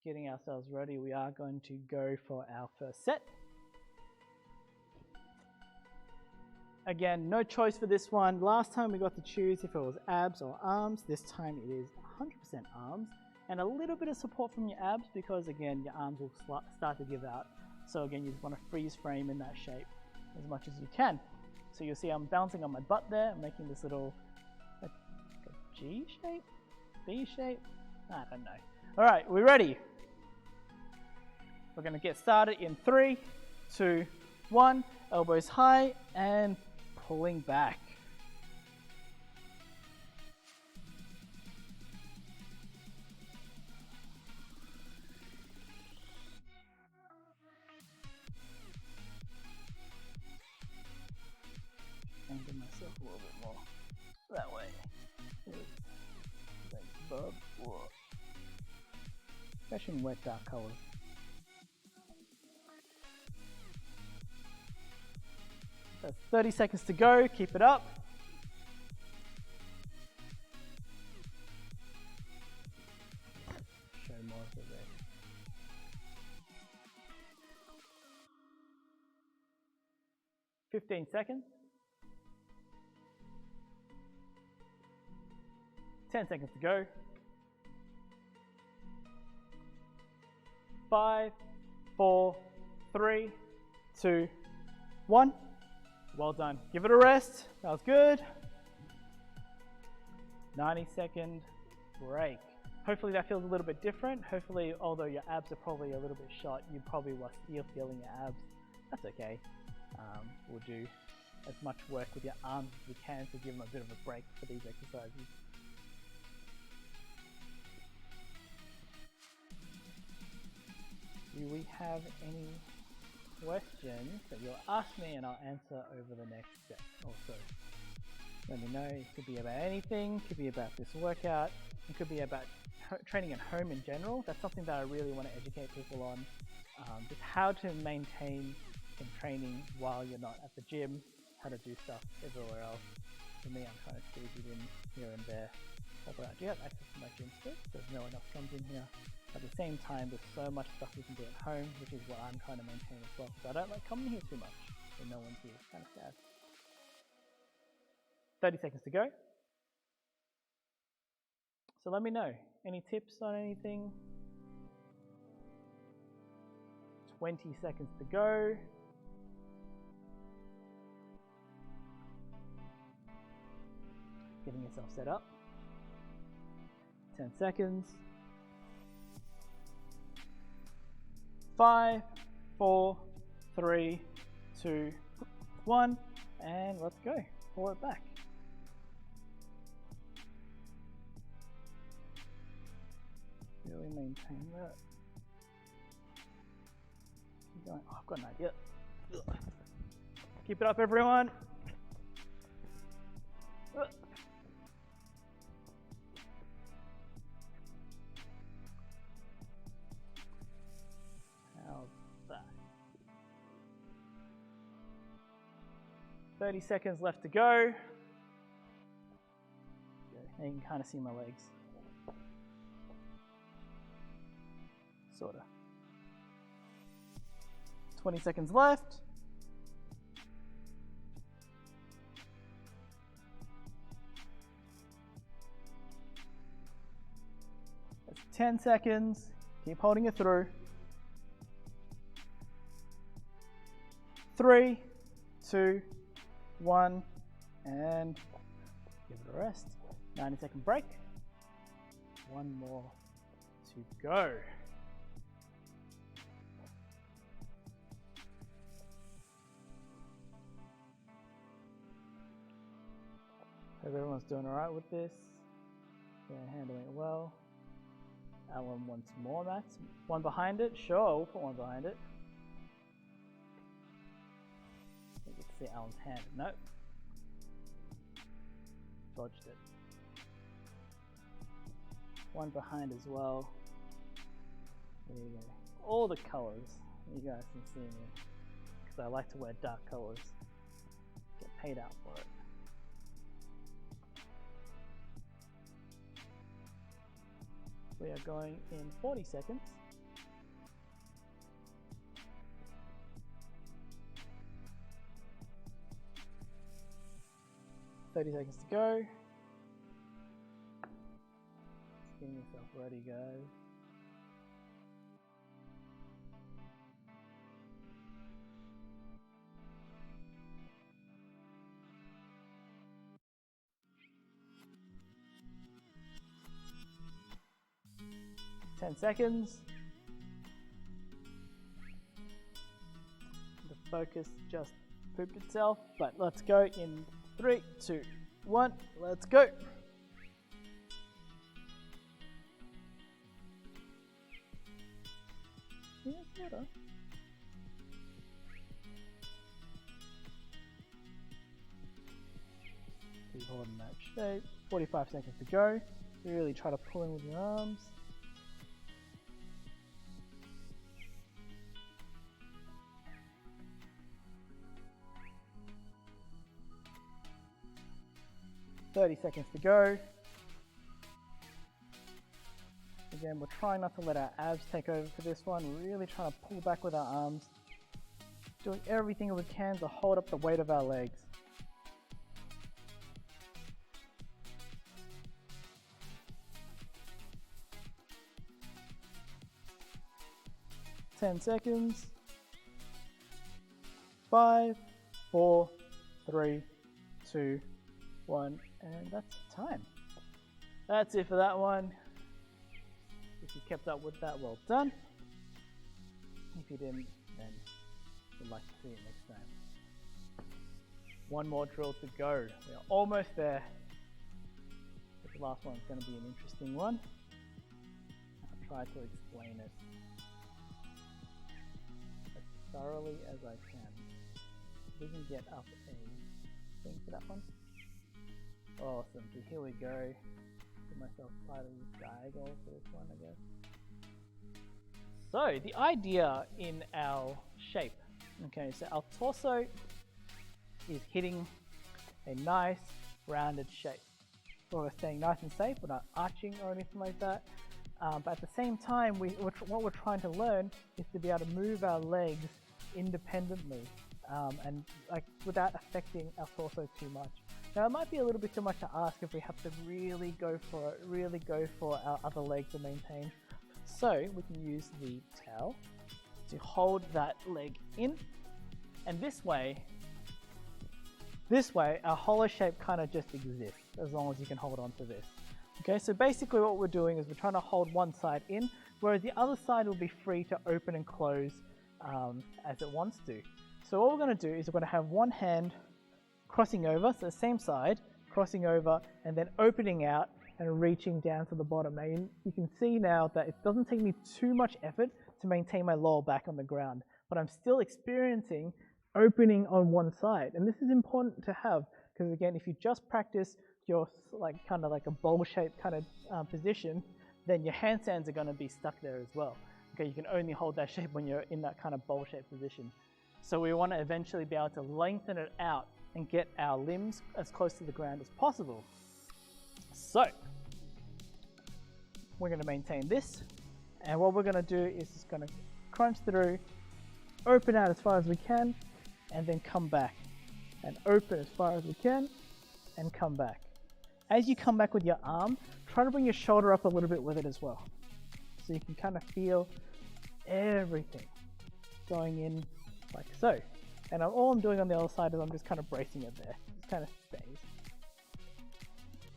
Speaker 2: Getting ourselves ready, we are going to go for our first set. Again, no choice for this one. Last time we got to choose if it was abs or arms. This time it is 100% arms and a little bit of support from your abs because again, your arms will start to give out. So again, you just want to freeze frame in that shape as much as you can. So you'll see I'm bouncing on my butt there, making this little like a G shape, B shape, I don't know. All right, we're ready. We're gonna get started in 3, 2, 1, elbows high and pulling back. Angle myself a little bit more that way. Thanks, bub. Whoa. Especially in wet dark colors. That's 30 seconds to go. Keep it up. Show more of it there. 15 seconds. 10 seconds to go. 5, 4, 3, 2, 1. Well done. Give it a rest. That was good. 90-second break. Hopefully that feels a little bit different. Hopefully, although your abs are probably a little bit shot, you probably will still feeling your abs. That's okay. We'll do as much work with your arms as we can to give them a bit of a break for these exercises. Do we have any questions that you'll ask me and I'll answer over the next set also? Let me know. It could be about anything, could be about this workout, It could be about training at home in general. That's something that I really want to educate people on. Just how to maintain some training while you're not at the gym, how to do stuff everywhere else. For me, I'm trying to squeeze it in here and there. Although I do have access to my gym stick, so no one else comes in here. At the same time, there's so much stuff you can do at home, which is what I'm trying to maintain as well, because I don't like coming here too much when no one's here. It's kind of sad. 30 seconds to go. So let me know. Any tips on anything? 20 seconds to go. Getting yourself set up. 10 seconds. 5, 4, 3, 2, 1, and let's go. Pull it back. Really maintain that. Keep going. Oh, I've got an idea. Keep it up, everyone. How's that? 30 seconds left to go. Now you can kind of see my legs. Sorta. 20 seconds left. That's 10 seconds. Keep holding it through. 3, 2, 1, and give it a rest. 90-second break. One more to go. Hope everyone's doing alright with this. They're handling it well. Alan wants more mats. One behind it? Sure, we'll put one behind it. You can see Alan's hand. Nope. Dodged it. One behind as well. There you go. All the colours. You guys can see me. Because I like to wear dark colours. Get paid out for it. We are going in 40 seconds. $30 seconds to go. Just getting yourself ready, guys. Ten seconds. The focus just pooped itself, but let's go in 3, 2, 1. Let's go. Yeah, better. Keep holding that shape. 45 seconds to go. Really try to pull in with your arms. $30 seconds to go. Again, we're trying not to let our abs take over for this one. We're really trying to pull back with our arms. Doing everything we can to hold up the weight of our legs. Ten seconds. 5, 4, 3, 2, 1, and that's time. That's it for that one. If you kept up with that, well done. If you didn't, then we'd like to see it next time. One more drill to go. We are almost there. But the last one's going to be an interesting one. I'll try to explain it as thoroughly as I can. We can get up a thing for that one. Awesome, so here we go. The myself slightly diagonal for this one, I guess. So the idea in our shape, okay, so our torso is hitting a nice rounded shape. So we're staying nice and safe, we're not arching or anything like that. But at the same time, what we're trying to learn is to be able to move our legs independently and like without affecting our torso too much. Now it might be a little bit too much to ask if we have to really go for our other leg to maintain. So we can use the towel to hold that leg in, and this way our hollow shape kind of just exists as long as you can hold on to this. Okay, so basically what we're doing is we're trying to hold one side in, whereas the other side will be free to open and close as it wants to. So what we're going to do is we're going to have one hand crossing over, so the same side, crossing over and then opening out and reaching down to the bottom. Now you can see now that it doesn't take me too much effort to maintain my lower back on the ground, but I'm still experiencing opening on one side. And this is important to have because again, if you just practice your kind of like a bowl shaped kind of position, then your handstands are going to be stuck there as well. Okay, you can only hold that shape when you're in that kind of bowl shaped position. So we want to eventually be able to lengthen it out and get our limbs as close to the ground as possible. So we're going to maintain this, and what we're going to do is just going to crunch through, open out as far as we can, and then come back, and open as far as we can, and come back. As you come back with your arm, try to bring your shoulder up a little bit with it as well, so you can kind of feel everything going in like so. And all I'm doing on the other side is I'm just kind of bracing it there. It kind of stays.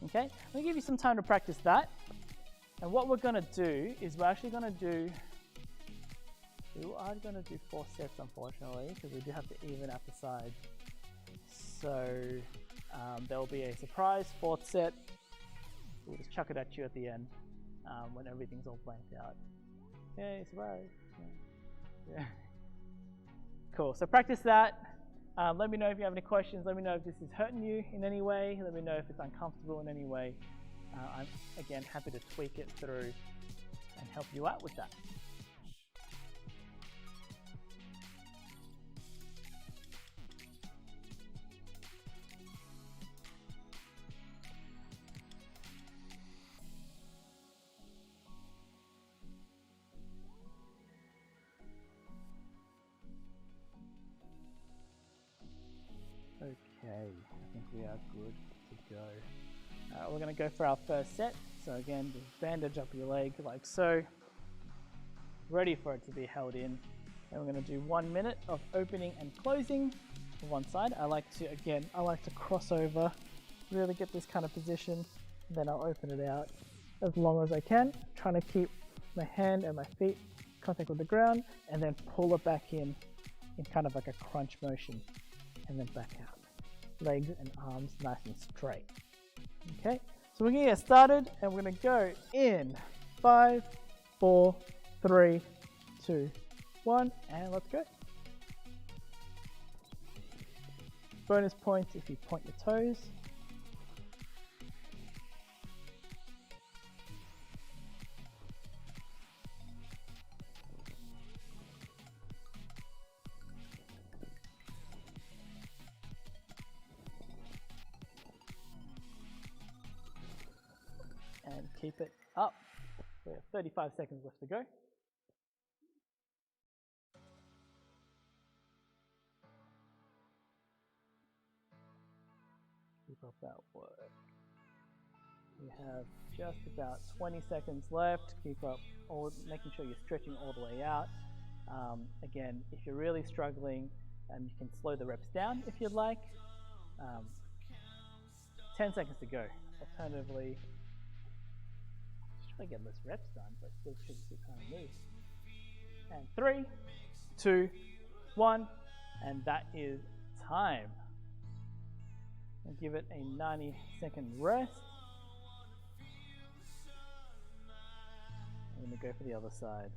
Speaker 2: Okay, I'm going to give you some time to practice that. And what we're going to do is we are going to do 4 sets, unfortunately, because we do have to even out the sides. So there will be a surprise 4th set. We'll just chuck it at you at the end when everything's all blanked out. Yay, surprise. Yeah. Cool, so practice that. Let me know if you have any questions. Let me know if this is hurting you in any way. Let me know if it's uncomfortable in any way. I'm, again, happy to tweak it through and help you out with that. Okay, I think we are good to go. We're going to go for our first set. So again, just bandage up your leg like so, ready for it to be held in. And we're going to do 1 minute of opening and closing to one side. I like to cross over, really get this kind of position, and then I'll open it out as long as I can, trying to keep my hand and my feet in contact with the ground, and then pull it back in kind of like a crunch motion, and then back out. Legs and arms nice and straight. Okay, so we're going to get started, and we're going to go in 5, 4, 3, 2, 1, and let's go. Bonus points if you point your toes. And keep it up. We have 35 seconds left to go. Keep up that work. We have just about 20 seconds left. Keep up, making sure you're stretching all the way out. Again, if you're really struggling, you can slow the reps down if you'd like. 10 seconds to go. Alternatively, try to get less reps done, but still keep trying to move. And 3, 2, 1, and that is time. And give it a 90-second rest. I'm going to go for the other side.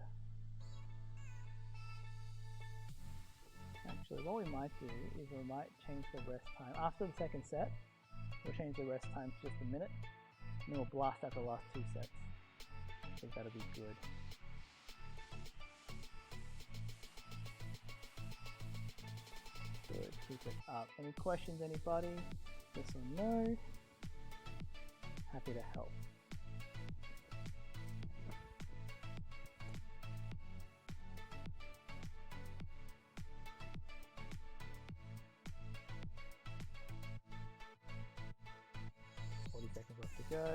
Speaker 2: Actually, what we might do is we might change the rest time. After the second set, we'll change the rest time to just a minute. And then we'll blast out the last 2 sets. I think that'll be good. Good, keep it up. Any questions, anybody? Yes or no? Happy to help. Seconds left to go.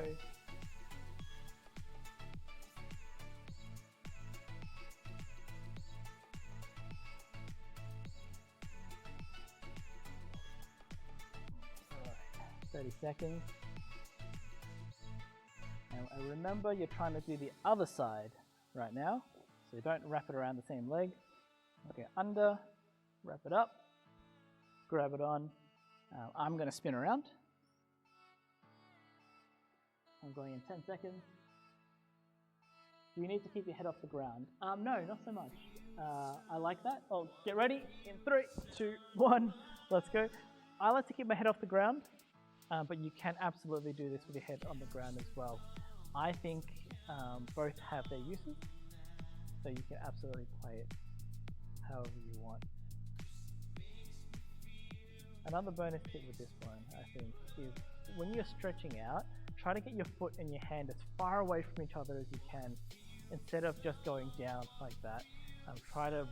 Speaker 2: All right, 30 seconds. And remember, you're trying to do the other side right now, so you don't wrap it around the same leg. Okay, under, wrap it up, grab it on. I'm going to spin around. I'm going in 10 seconds. Do you need to keep your head off the ground? No, not so much. I like that. Oh, get ready. In 3, 2, 1, let's go. I like to keep my head off the ground, but you can absolutely do this with your head on the ground as well. I think both have their uses, so you can absolutely play it however you want. Another bonus tip with this one, I think, is when you're stretching out, try to get your foot and your hand as far away from each other as you can, instead of just going down like that. Try to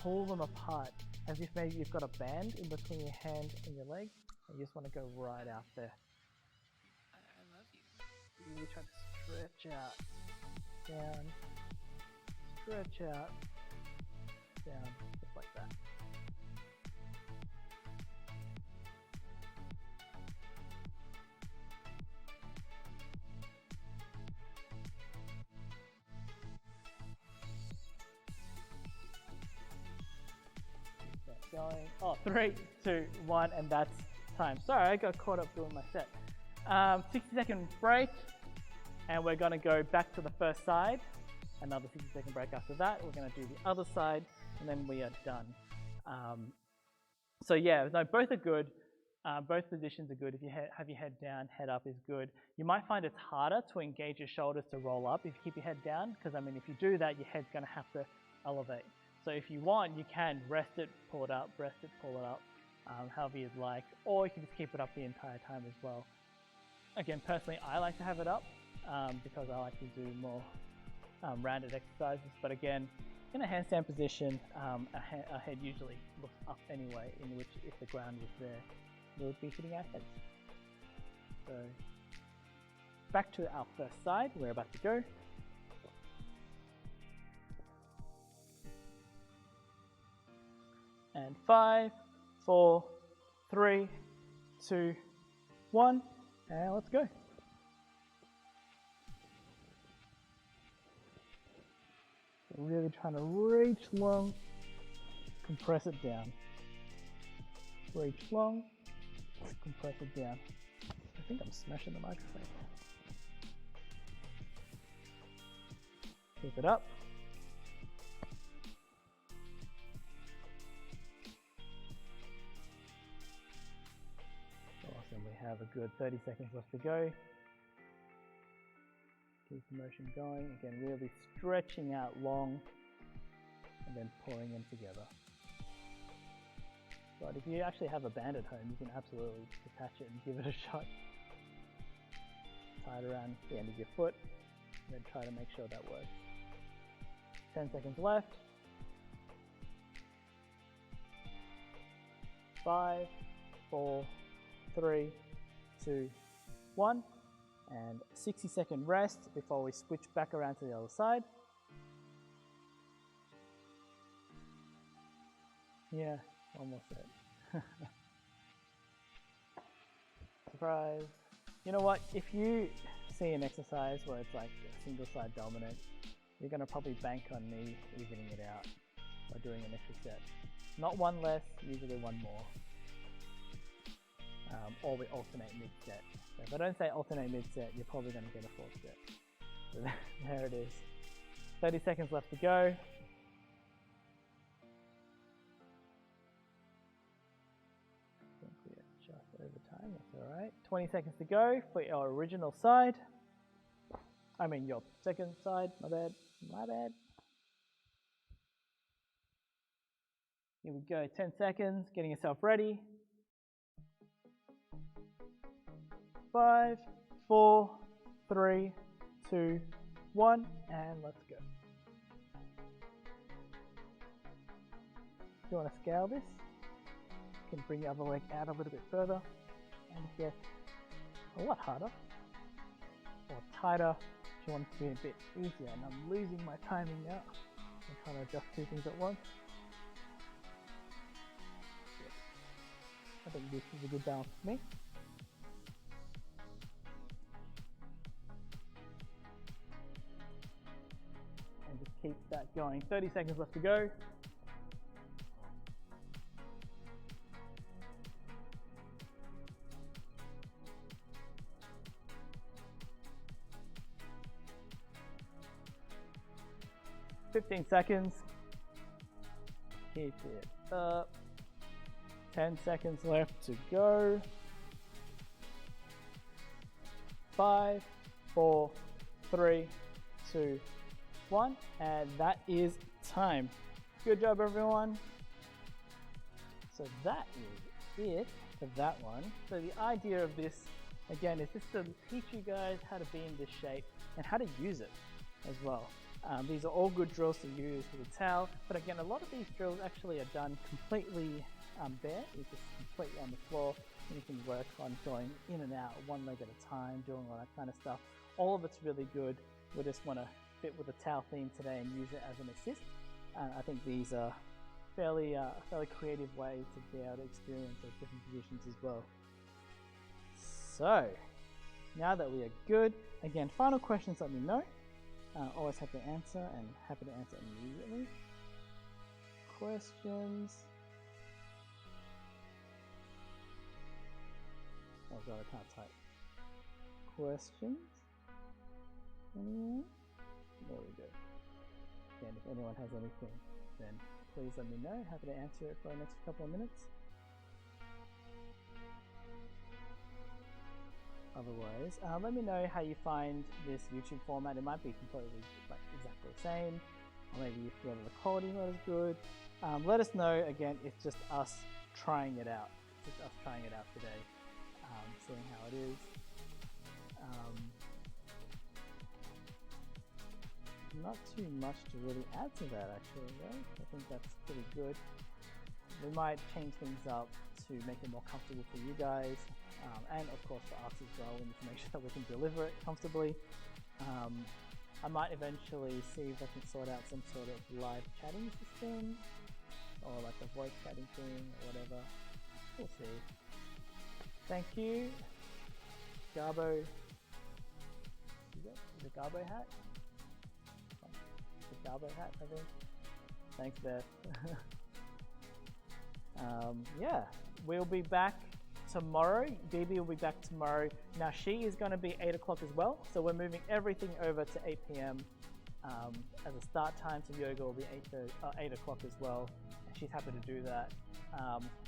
Speaker 2: pull them apart, as if maybe you've got a band in between your hand and your leg, and you just want to go right out there.
Speaker 3: I love you.
Speaker 2: Really try to stretch out, down, stretch out, down, just like that. Going. Oh, 3, 2, 1, and that's time. Sorry, I got caught up doing my set. 60-second break, and we're going to go back to the first side. Another 60-second break after that. We're going to do the other side, and then we are done. So yeah, no, both are good. Both positions are good. If you have your head down, head up is good. You might find it's harder to engage your shoulders to roll up if you keep your head down, because I mean, if you do that, your head's going to have to elevate. So if you want, you can rest it, pull it up, rest it, pull it up, however you'd like, or you can just keep it up the entire time as well. Again, personally, I like to have it up because I like to do more rounded exercises. But again, in a handstand position, our head usually looks up anyway, in which if the ground was there, we would be hitting our heads. So back to our first side, we're about to go. And 5, 4, 3, 2, 1, and let's go. So really trying to reach long, compress it down. Reach long, compress it down. I think I'm smashing the microphone. Keep it up. Awesome, we have a good 30 seconds left to go. Keep the motion going. Again, really stretching out long and then pulling them together. But if you actually have a band at home, you can absolutely detach it and give it a shot. Tie it around the end of your foot and then try to make sure that works. 10 seconds left. 5, 4, 3, 2, 1. And 60-second rest before we switch back around to the other side. Yeah, almost there. Surprise. You know what? If you see an exercise where it's like a single side dominant, you're going to probably bank on me evening it out by doing an extra set. Not one less, usually one more. Or we alternate mid-set. So if I don't say alternate mid-set, you're probably going to get a fourth set. So there it is. 30 seconds left to go. I think we are just over time, that's Alright, 20 seconds to go for your original side. I mean your second side, my bad. Here we go, 10 seconds, getting yourself ready. 5, 4, 3, 2, 1, and let's go. If you want to scale this, you can bring the other leg out a little bit further and get a lot harder or tighter if you want it to be a bit easier. And I'm losing my timing now. I'm trying to adjust two things at once. I think this is a good balance for me. And just keep that going. 30 seconds left to go. $15 seconds. Keep it up. 10 seconds left to go. 5, 4, 3, 2, 1, and that is time. Good job, everyone. So that is it for that one. So the idea of this, again, is just to teach you guys how to be in this shape and how to use it as well. These are all good drills to use with a towel, but again, a lot of these drills actually are done completely bare. You're just completely on the floor, and you can work on going in and out one leg at a time, doing all that kind of stuff. All of it's really good. We just want to fit with the towel theme today and use it as an assist. I think these are fairly creative ways to be able to experience those different positions as well. So now that we are good, again, final questions, let me know. Always happy to answer, and happy to answer immediately. Questions? Oh god, I can't type. Questions? Anyone? There we go. And if anyone has anything, then please let me know. Happy to answer it for the next couple of minutes. Otherwise, let me know how you find this YouTube format. It might be completely exactly the same, or maybe you feel that the quality is not as good. Let us know. Again, it's just us trying it out. It's just us trying it out today, seeing how it is. Not too much to really add to that, actually, right? I think that's pretty good. We might change things up to make it more comfortable for you guys, and of course for us as well. We need to make sure that we can deliver it comfortably. I might eventually see if I can sort out some sort of live chatting system, or like a voice chatting thing, or whatever. We'll see. Thank you, Garbo. Is it Garbo hat? The Garbo hat, I think. Thanks, Beth. Yeah, we'll be back tomorrow. Bibi will be back tomorrow. Now she is going to be 8 o'clock as well, so we're moving everything over to 8 p.m. As a start time. So yoga will be 8 o'clock as well, and she's happy to do that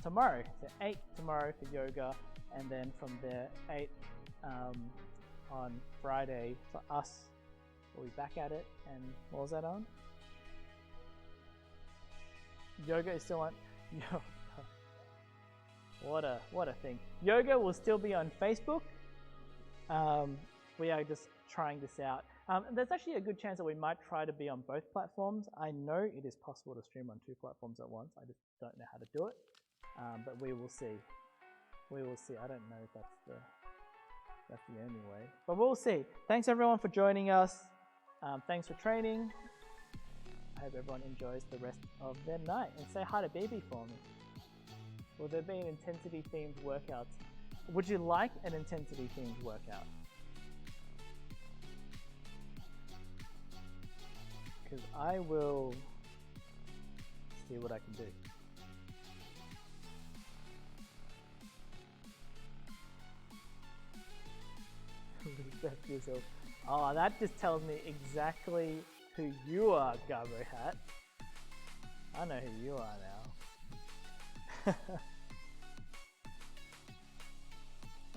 Speaker 2: tomorrow. So 8 tomorrow for yoga, and then from there 8 on Friday for us. We'll be back at it. And what was that on? Yoga is still on. What a thing. Yoga will still be on Facebook. We are just trying this out. There's actually a good chance that we might try to be on both platforms. I know it is possible to stream on 2 platforms at once. I just don't know how to do it. But we will see. We will see. I don't know if that's the only way. But we'll see. Thanks everyone for joining us. Thanks for training. I hope everyone enjoys the rest of their night. And say hi to Bibi for me. Will there be an intensity themed workout? Would you like an intensity themed workout? Because I will see what I can do. Oh, that just tells me exactly who you are, Garbo Hat. I know who you are now.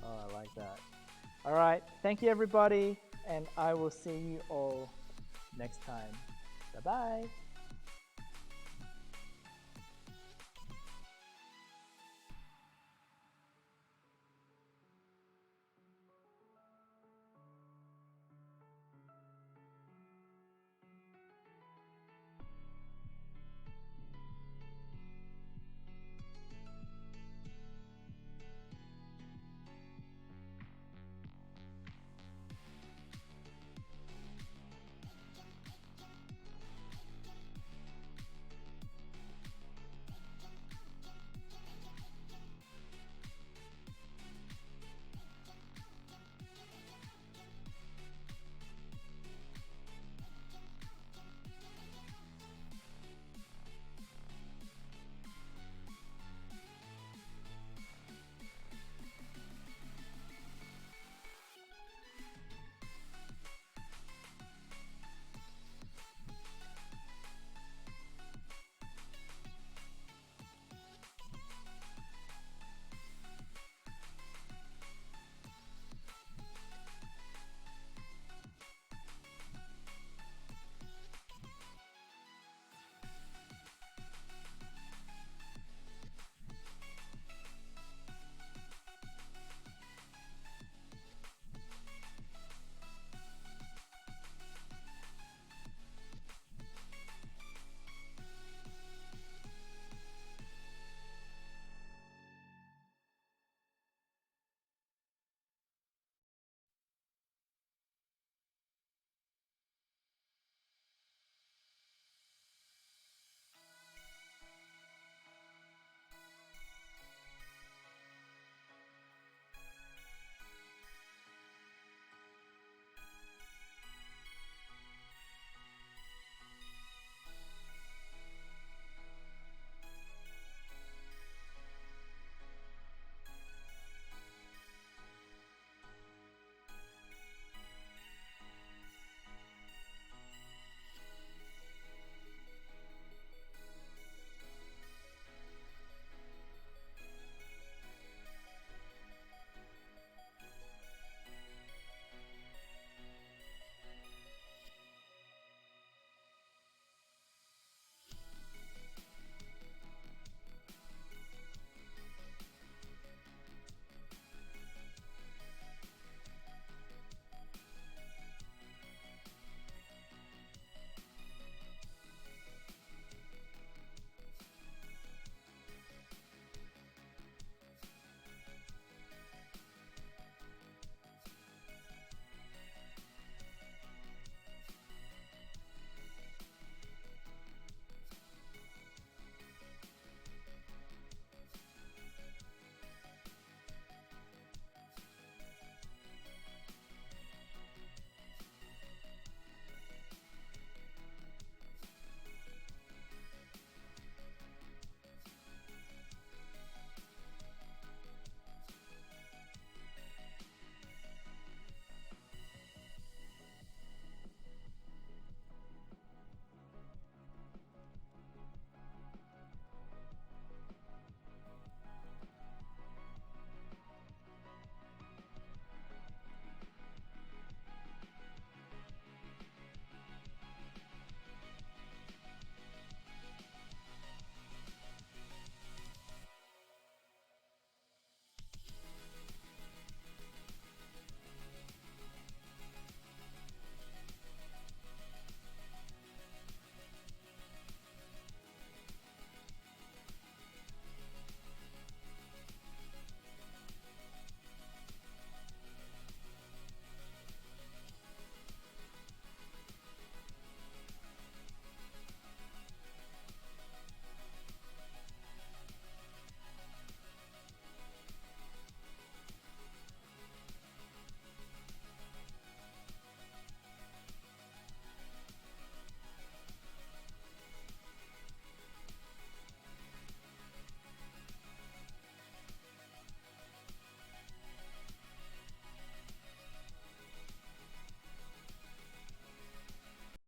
Speaker 2: Oh, I like that. All right. Thank you, everybody. And I will see you all next time. Bye-bye.